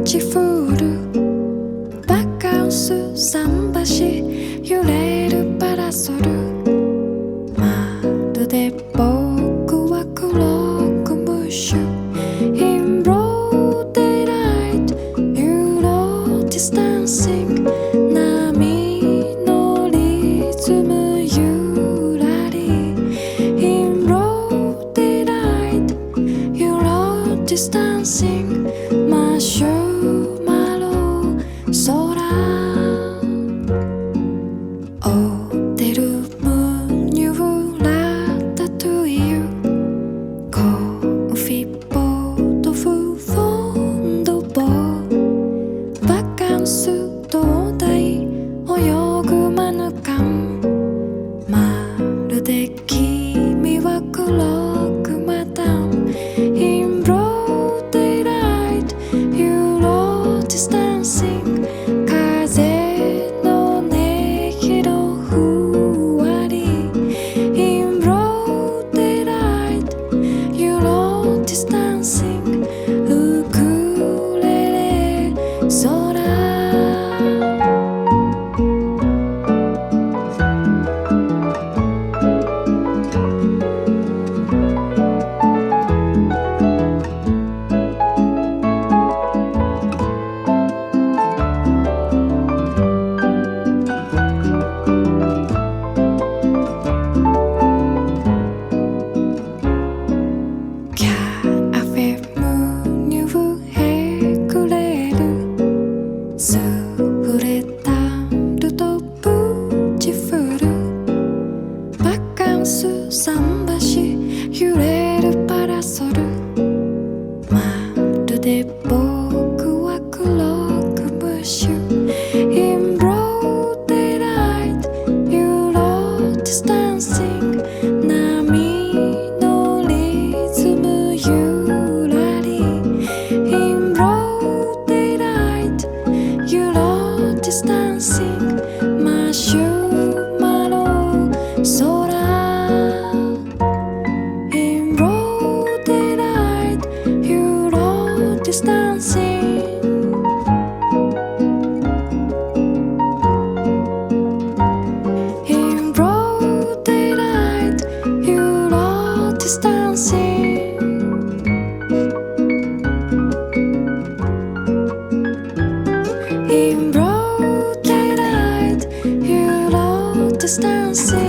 チフルバカンス桟橋揺れるパラソルまるで僕は黒くムッシュ In broad daylight You notice dancing 波のリズムゆらり In broad daylight You notice dancing マシュマロ空ホテルムニューラタトゥイユコーフィーポートフフォンドボーバカンス灯台泳ぐマヌカンまるで君は黒くマダム In broad daylight You notice dancing 風の音色ふわり In broad daylight You notice dancing ウクレレ空キャフェムニューへくれるスフレタルとプチフルバカンス桟橋揺れるパラソルまるで僕は黒くムッシュ In broad daylight You notice dancing 波のリズムゆらり In broad daylight You notice dancing マシュマロ空 In broad daylight You notice dancing In broad daylight You notice dancing In broad daylight You notice dancing